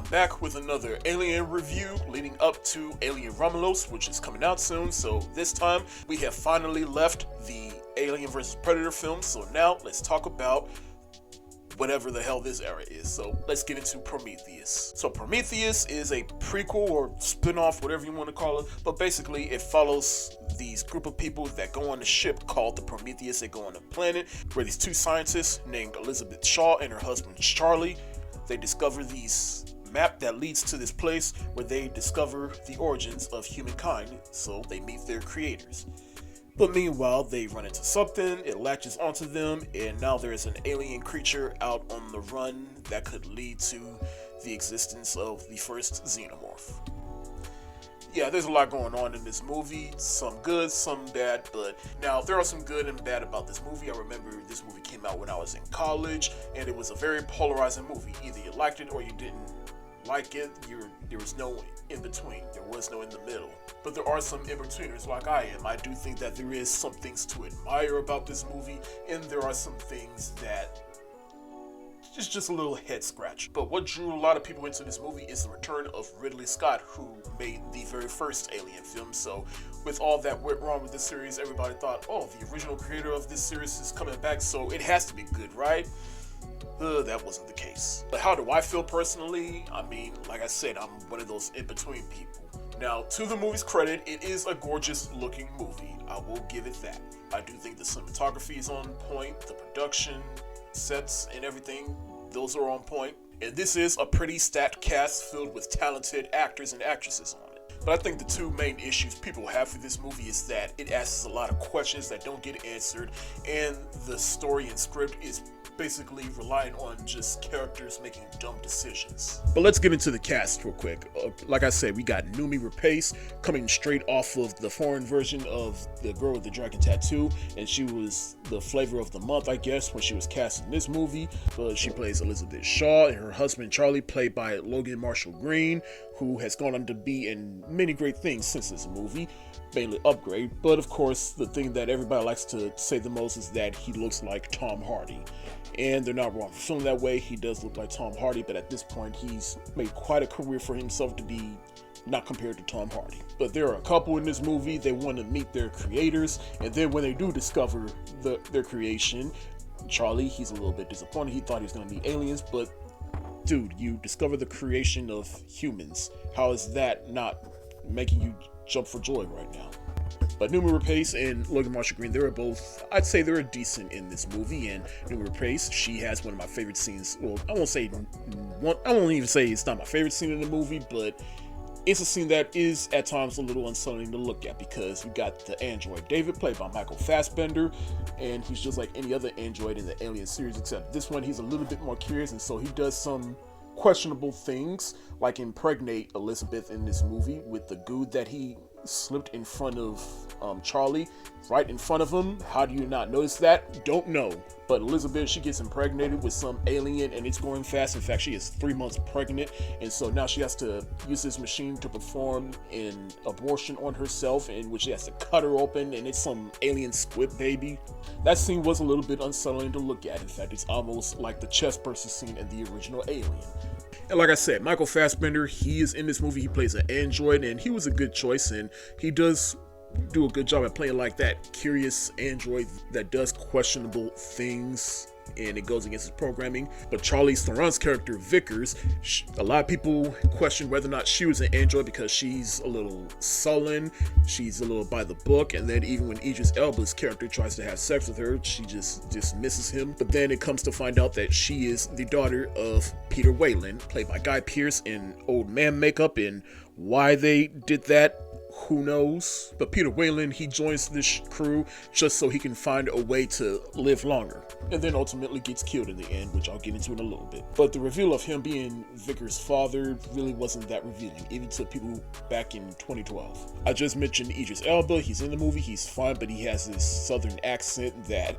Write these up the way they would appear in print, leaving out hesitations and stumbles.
back with another Alien review leading up to Alien Romulus, which is coming out soon. So this time we have finally left the Alien vs. Predator film. So now let's talk about whatever the hell this era is. So let's get into Prometheus. So Prometheus is a prequel or spin-off, whatever you want to call it, but basically it follows these group of people that go on a ship called the Prometheus. They go on a planet where these two scientists named Elizabeth Shaw and her husband Charlie, they discover these map that leads to this place where they discover the origins of humankind, so they meet their creators. But meanwhile, they run into something, it latches onto them, and now there's an alien creature out on the run that could lead to the existence of the first xenomorph. Yeah, there's a lot going on in this movie, some good, some bad, but now there are some good and bad about this movie. I remember this movie came out when I was in college, and it was a very polarizing movie. Either you liked it or you didn't like it. There was no in between. There was no in the middle. But there are some in-betweeners like I am. I do think that there is some things to admire about this movie, and there are some things that it's just a little head scratch. But what drew a lot of people into this movie is the return of Ridley Scott, who made the very first Alien film. So with all that went wrong with this series, everybody thought, oh, the original creator of this series is coming back, so it has to be good, right? That wasn't the case. But how do I feel personally? I mean, like I said, I'm one of those in-between people. Now, to the movie's credit, it is a gorgeous looking movie. I will give it that. I do think the cinematography is on point, the production, sets, and everything, those are on point. And this is a pretty stacked cast filled with talented actors and actresses on it. But I think the two main issues people have for this movie is that it asks a lot of questions that don't get answered, and the story and script is basically relying on just characters making dumb decisions. But let's get into the cast real quick. Like I said, we got Noomi Rapace coming straight off of the foreign version of The Girl with the Dragon Tattoo, and she was the flavor of the month, I guess, when she was cast in this movie. But she plays Elizabeth Shaw, and her husband Charlie, played by Logan Marshall Green, who has gone on to be in many great things since this movie, mainly Upgrade. But of course, the thing that everybody likes to say the most is that he looks like Tom Hardy. And they're not wrong for feeling that way. He does look like Tom Hardy, but at this point, he's made quite a career for himself to be not compared to Tom Hardy. But there are a couple in this movie, they want to meet their creators, and then when they do discover their creation, Charlie, he's a little bit disappointed. He thought he was going to meet aliens, but dude, you discover the creation of humans. How is that not making you jump for joy right now? But Noomi Rapace and Logan Marshall Green, I'd say they're decent in this movie. And Noomi Rapace, she has one of my favorite scenes. Well, I won't even say it's not my favorite scene in the movie, but it's a scene that is at times a little unsettling to look at, because you got the android David, played by Michael Fassbender, and he's just like any other android in the Alien series, except this one he's a little bit more curious, and so he does some questionable things, like impregnate Elizabeth in this movie with the goo that he slipped in front of Charlie, right in front of him. How do you not notice that? Don't know. But Elizabeth, she gets impregnated with some alien, and it's going fast. In fact, she is 3 months pregnant, and so now she has to use this machine to perform an abortion on herself, in which she has to cut her open, and it's some alien squid baby. That scene was a little bit unsettling to look at. In fact, it's almost like the chest burster scene in the original Alien. And like I said, Michael Fassbender, he is in this movie. He plays an android, and he was a good choice, and he does do a good job at playing like that curious android that does questionable things, and it goes against his programming. But Charlize Theron's character, Vickers, a lot of people question whether or not she was an android, because she's a little sullen, she's a little by the book, and then even when Idris Elba's character tries to have sex with her, she just dismisses him. But then it comes to find out that she is the daughter of Peter Weyland, played by Guy Pearce in old man makeup, and why they did that, who knows? But Peter Weyland, he joins this crew just so he can find a way to live longer, and then ultimately gets killed in the end, which I'll get into in a little bit. But the reveal of him being Vickers' father really wasn't that revealing, even to people back in 2012. I just mentioned Idris Elba. He's in the movie, he's fine, but he has this southern accent that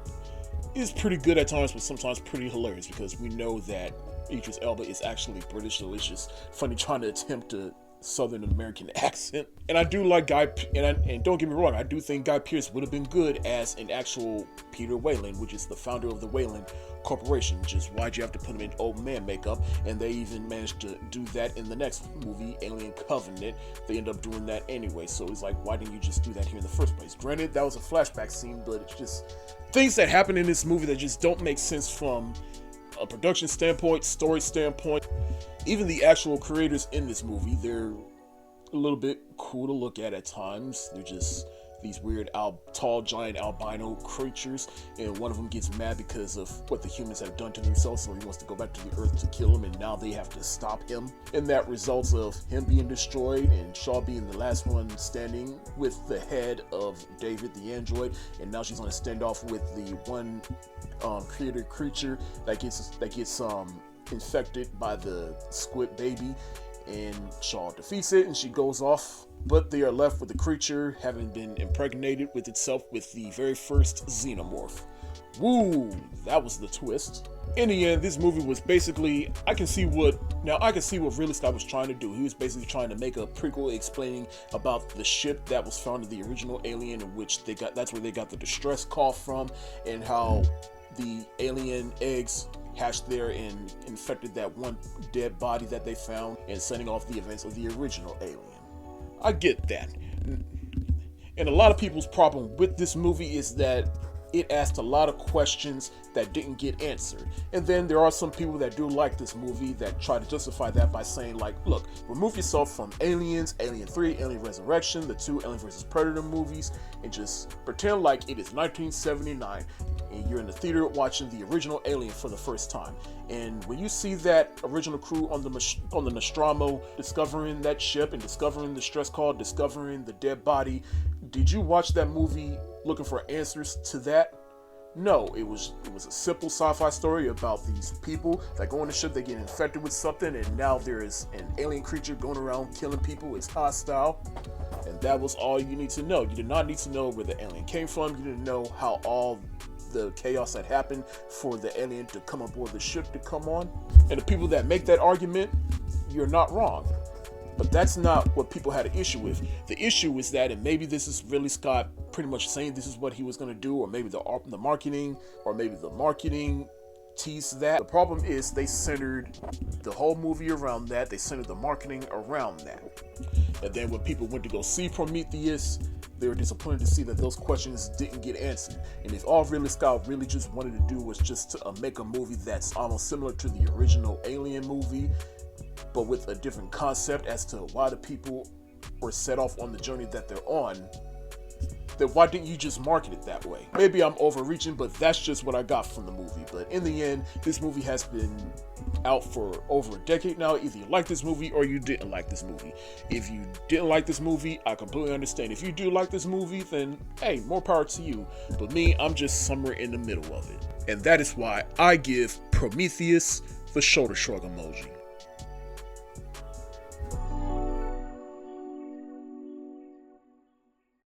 is pretty good at times, but sometimes pretty hilarious, because we know that Idris Elba is actually British, so it's just funny trying to attempt to Southern American accent. And I do like and don't get me wrong, I do think Guy Pearce would have been good as an actual Peter Weyland, which is the founder of the Weyland Corporation. Just why'd you have to put him in old man makeup? And they even managed to do that in the next movie, Alien Covenant. They end up doing that anyway. So it's like, why didn't you just do that here in the first place? Granted, that was a flashback scene, but it's just things that happen in this movie that just don't make sense from a production standpoint, story standpoint. Even the actual creators in this movie, they're a little bit cool to look at times. They're just these weird tall giant albino creatures, and one of them gets mad because of what the humans have done to themselves, so he wants to go back to the earth to kill him, and now they have to stop him, and that results of him being destroyed and Shaw being the last one standing with the head of David the android, and now she's on a standoff with the one created creature that gets infected by the squid baby, and Shaw defeats it and she goes off, but they are left with the creature having been impregnated with itself with the very first xenomorph. Woo, that was the twist. In the end, this movie was basically, I can see what Ridley Scott was trying to do. He was basically trying to make a prequel explaining about the ship that was found in the original Alien, in which that's where they got the distress call from, and how the alien eggs hatched there and infected that one dead body that they found, and setting off the events of the original Alien. I get that. And a lot of people's problem with this movie is that it asked a lot of questions that didn't get answered. And then there are some people that do like this movie that try to justify that by saying, like, look, remove yourself from Aliens, Alien 3, Alien Resurrection, the two Alien vs. Predator movies, and just pretend like it is 1979 and you're in the theater watching the original Alien for the first time. And when you see that original crew on the Nostromo discovering that ship and discovering the stress call, discovering the dead body, did you watch that movie looking for answers to that? No, it was a simple sci-fi story about these people that go on the ship, they get infected with something, and now there is an alien creature going around killing people. It's hostile, and that was all you need to know. You did not need to know where the alien came from. You didn't know how all the chaos that happened for the alien to come aboard the ship to come on. And the people that make that argument, you're not wrong. But that's not what people had an issue with. The issue is that, and maybe this is Ridley Scott pretty much saying this is what he was going to do, or maybe the marketing teased that. The problem is they centered the whole movie around that. They centered the marketing around that. And then when people went to go see Prometheus, they were disappointed to see that those questions didn't get answered. And if all Ridley Scott really just wanted to do was just to make a movie that's almost similar to the original Alien movie, but with a different concept as to why the people were set off on the journey that they're on, then why didn't you just market it that way? Maybe I'm overreaching, but that's just what I got from the movie. But in the end, this movie has been out for over a decade now. Either you like this movie or you didn't like this movie. If you didn't like this movie, I completely understand. If you do like this movie, then hey, more power to you. But me, I'm just somewhere in the middle of it. And that is why I give Prometheus the shoulder shrug emoji.